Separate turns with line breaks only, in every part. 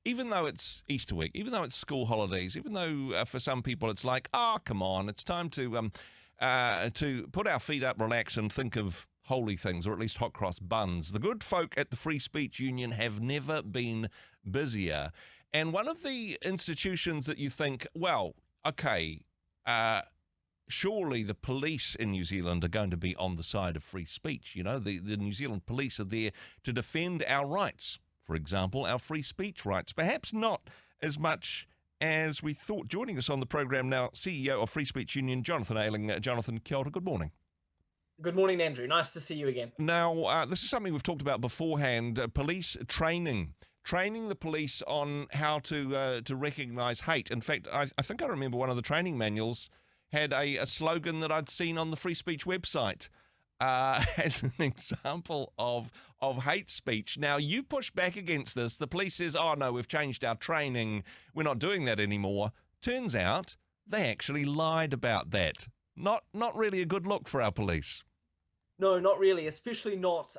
even though it's Easter week, even though it's school holidays, even though for some people it's like, come on, it's time to put our feet up, relax, and think of holy things, or at least hot cross buns. The good folk at the Free Speech Union have never been busier. And one of the institutions that you think, well, okay, surely the police in New Zealand are going to be on the side of free speech. You know, the New Zealand police are there to defend our rights. For example, our free speech rights. Perhaps not as much as we thought. Joining us on the program now, CEO of Free Speech Union, Jonathan Ailing. Jonathan, kia ora, good morning.
Good morning, Andrew. Nice to see you again.
Now, this is something we've talked about beforehand, police training the police on how to recognise hate. In fact, I think I remember one of the training manuals had a slogan that I'd seen on the Free Speech website as an example of hate speech. Now, you push back against this. The police says, oh, no, we've changed our training. We're not doing that anymore. Turns out they actually lied about that. Not really a good look for our police.
No, not really, especially not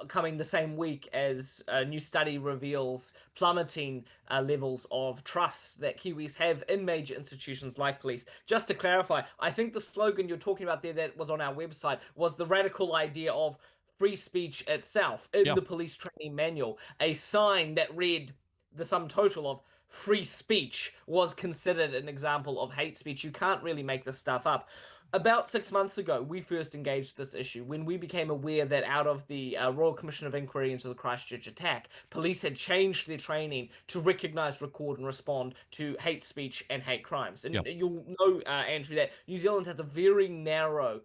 coming the same week as a new study reveals plummeting levels of trust that Kiwis have in major institutions like police. Just to clarify, I think the slogan you're talking about there that was on our website was the radical idea of free speech itself in the police training manual. A sign that read the sum total of free speech was considered an example of hate speech. You can't really make this stuff up. About 6 months ago, we first engaged this issue when we became aware that out of the Royal Commission of Inquiry into the Christchurch attack, police had changed their training to recognise, record and respond to hate speech and hate crimes. And you'll know, Andrew, that New Zealand has a very narrow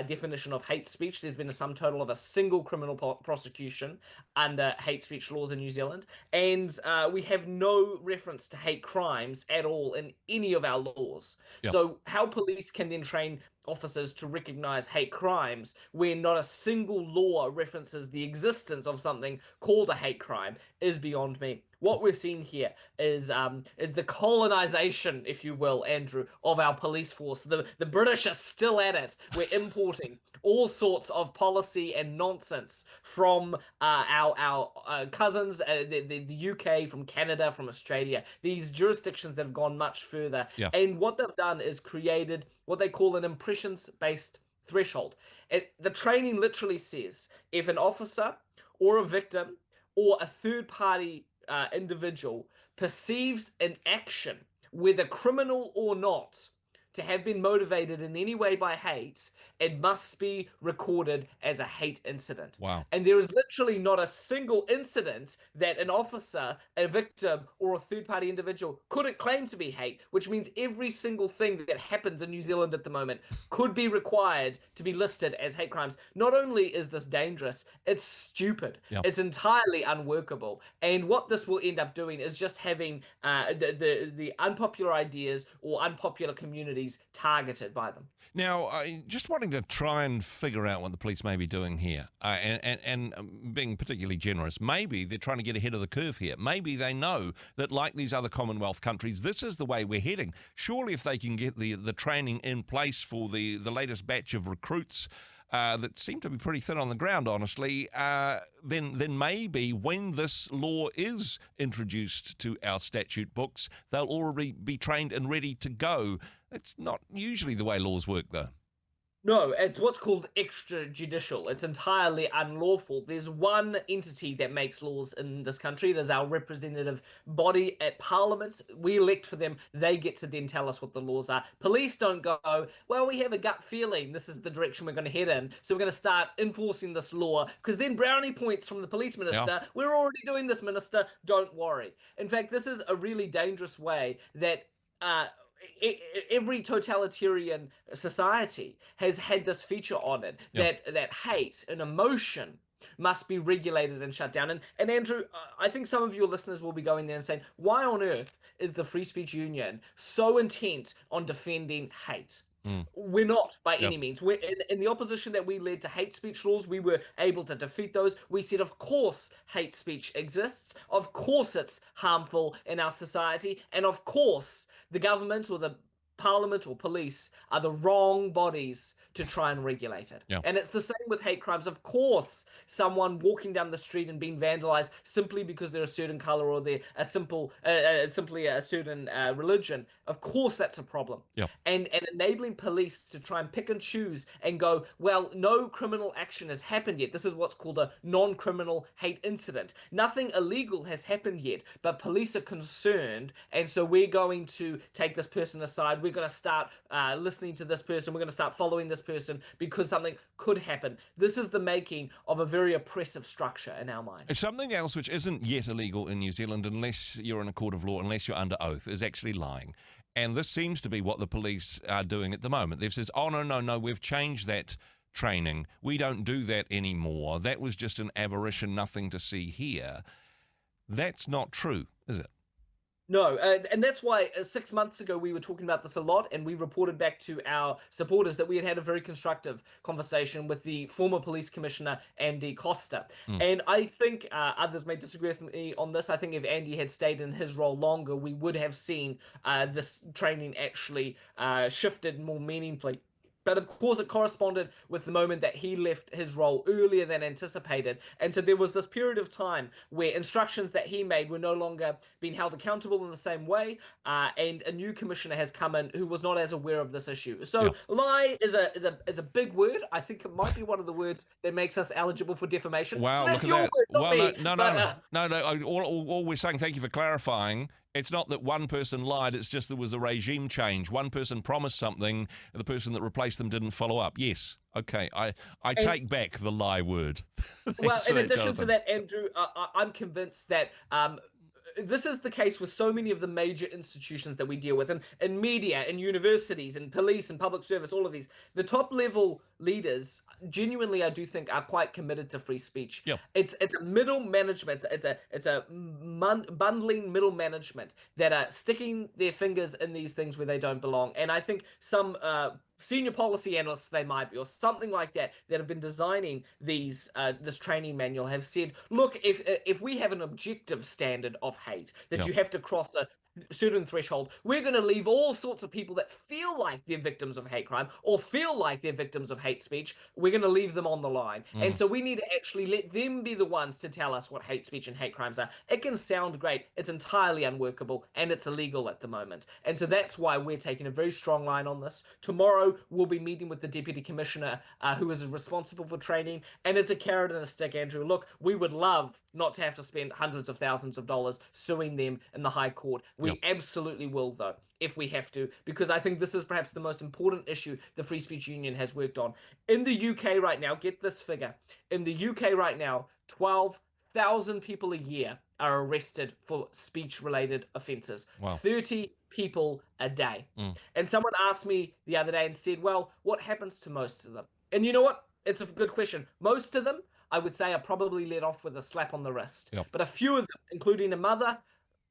definition of hate speech. There's been a sum total of a single criminal prosecution under hate speech laws in New Zealand. And we have no reference to hate crimes at all in any of our laws. So how police can then train officers to recognize hate crimes when not a single law references the existence of something called a hate crime is beyond me. What we're seeing here is the colonization, if you will, Andrew, of our police force. The British are still at it. We're importing all sorts of policy and nonsense from our cousins, the UK, from Canada, from Australia, these jurisdictions that have gone much further. And what they've done is created what they call an impressions-based threshold. The training literally says if an officer or a victim or a third-party individual perceives an action, whether criminal or not, to have been motivated in any way by hate, it must be recorded as a hate incident.
Wow.
And there is literally not a single incident that an officer, a victim, or a third-party individual couldn't claim to be hate, which means every single thing that happens in New Zealand at the moment could be required to be listed as hate crimes. Not only is this dangerous, it's stupid. It's entirely unworkable. And what this will end up doing is just having the unpopular ideas or unpopular communities targeted by them.
Now, just wanting to try and figure out what the police may be doing here, and being particularly generous, maybe they're trying to get ahead of the curve here. Maybe they know that, like these other Commonwealth countries, this is the way we're heading. Surely if they can get the training in place for the latest batch of recruits that seem to be pretty thin on the ground, honestly, then maybe when this law is introduced to our statute books, they'll already be trained and ready to go. It's not usually the way laws work, though.
No, it's what's called extrajudicial. It's entirely unlawful. There's one entity that makes laws in this country. There's our representative body at Parliament. We elect for them. They get to then tell us what the laws are. Police don't go, well, we have a gut feeling this is the direction we're going to head in, so we're going to start enforcing this law, because then brownie points from the police minister. We're already doing this, minister. Don't worry. In fact, this is a really dangerous way that every totalitarian society has had this feature on it, that hate and emotion must be regulated and shut down. And Andrew, I think some of your listeners will be going there and saying, why on earth is the Free Speech Union so intent on defending hate? We're not by any means. We're in the opposition that we led to hate speech laws. We were able to defeat those. We said, of course, hate speech exists. Of course, it's harmful in our society. And of course, the government or the Parliament or police are the wrong bodies to try and regulate it.
Yeah.
And it's the same with hate crimes. Of course, someone walking down the street and being vandalized simply because they're a certain color or they're simply a certain religion, of course that's a problem.
Yeah.
And enabling police to try and pick and choose and go, well, no criminal action has happened yet. This is what's called a non-criminal hate incident. Nothing illegal has happened yet, but police are concerned, and so we're going to take this person aside. We're going to start listening to this person. We're going to start following this person because something could happen. This is the making of a very oppressive structure in our mind.
It's something else which isn't yet illegal in New Zealand unless you're in a court of law, unless you're under oath, is actually lying. And this seems to be what the police are doing at the moment. They've said, oh, no, we've changed that training. We don't do that anymore. That was just an aberration, nothing to see here. That's not true, is it?
No, and that's why 6 months ago we were talking about this a lot, and we reported back to our supporters that we had had a very constructive conversation with the former police commissioner, Andy Costa. And I think others may disagree with me on this. I think if Andy had stayed in his role longer, we would have seen this training actually shifted more meaningfully. But of course, it corresponded with the moment that he left his role earlier than anticipated. And so there was this period of time where instructions that he made were no longer being held accountable in the same way. And a new commissioner has come in who was not as aware of this issue. So lie is a big word. I think it might be one of the words that makes us eligible for defamation.
Wow,
so that's
look at
your
that.
word, not
Well,
me.
no. All we're saying, thank you for clarifying. It's not that one person lied, it's just there was a regime change. One person promised something, and the person that replaced them didn't follow up. Yes, okay, I take back the lie word.
Well, in addition
Jonathan.
to that, Andrew, I'm convinced that this is the case with so many of the major institutions that we deal with, in media, in universities, in police, and public service, all of these. The top level leaders, genuinely, I do think, are quite committed to free speech.
Yeah.
It's a middle management. It's a bundling middle management that are sticking their fingers in these things where they don't belong. And I think some senior policy analysts, they might be, or something like that, that have been designing these this training manual have said, look, if we have an objective standard of hate that you have to cross a certain threshold, we're going to leave all sorts of people that feel like they're victims of hate crime or feel like they're victims of hate speech, we're going to leave them on the line. And so we need to actually let them be the ones to tell us what hate speech and hate crimes are. It can sound great. It's entirely unworkable, and it's illegal at the moment. And so that's why we're taking a very strong line on this. Tomorrow, we'll be meeting with the Deputy Commissioner who is responsible for training, and it's a carrot and a stick, Andrew. Look, we would love not to have to spend hundreds of thousands of dollars suing them in the High Court. We absolutely will, though, if we have to, because I think this is perhaps the most important issue the Free Speech Union has worked on. In the UK right now, get this figure. In the UK right now, 12,000 people a year are arrested for speech-related offences.
Wow.
30 people a day. And someone asked me the other day and said, well, what happens to most of them? And you know what? It's a good question. Most of them, I would say, are probably let off with a slap on the wrist. But a few of them, including a mother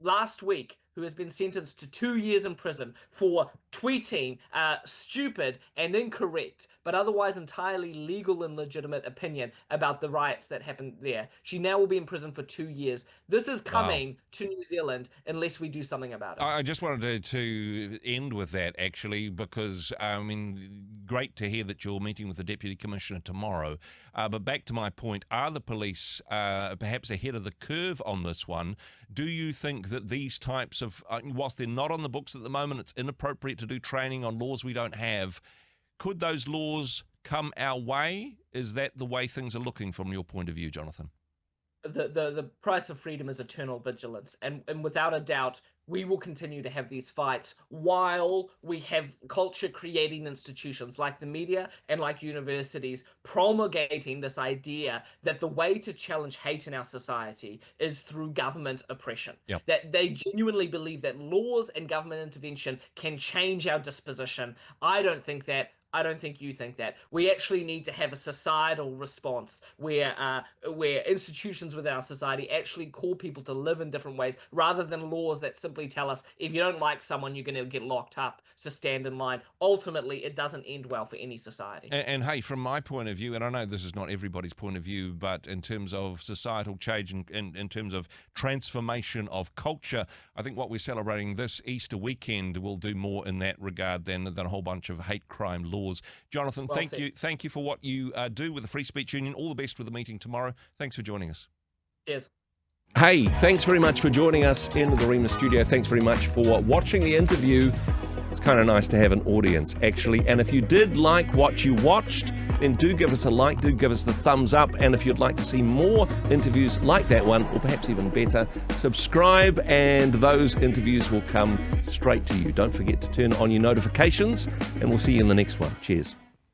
last week who has been sentenced to 2 years in prison for tweeting stupid and incorrect, but otherwise entirely legal and legitimate opinion about the riots that happened there. She now will be in prison for 2 years. This is coming to New Zealand unless we do something about it.
I just wanted to end with that, actually, because, I mean, great to hear that you're meeting with the Deputy Commissioner tomorrow. But back to my point, are the police perhaps ahead of the curve on this one? Do you think that these types of, whilst they're not on the books at the moment, it's inappropriate to do training on laws we don't have, could those laws come our way? Is that the way things are looking from your point of view, Jonathan?
The price of freedom is eternal vigilance, and without a doubt, we will continue to have these fights while we have culture creating institutions like the media and like universities promulgating this idea that the way to challenge hate in our society is through government oppression. That they genuinely believe that laws and government intervention can change our disposition. I don't think that. I don't think you think that. We actually need to have a societal response where institutions within our society actually call people to live in different ways, rather than laws that simply tell us if you don't like someone, you're going to get locked up, so stand in line. Ultimately, it doesn't end well for any society.
And hey, from my point of view, and I know this is not everybody's point of view, but in terms of societal change and in terms of transformation of culture, I think what we're celebrating this Easter weekend will do more in that regard than a whole bunch of hate crime laws. Jonathan,
Well
thank
said.
you. Thank you for what you do with the Free Speech Union. All the best with the meeting tomorrow. Thanks for joining us.
Cheers.
Hey, thanks very much for joining us in the Rhema studio. Thanks very much for watching the interview. It's kind of nice to have an audience, actually. And if you did like what you watched, then do give us a like, do give us the thumbs up. And if you'd like to see more interviews like that one, or perhaps even better, subscribe and those interviews will come straight to you. Don't forget to turn on your notifications, and we'll see you in the next one. Cheers.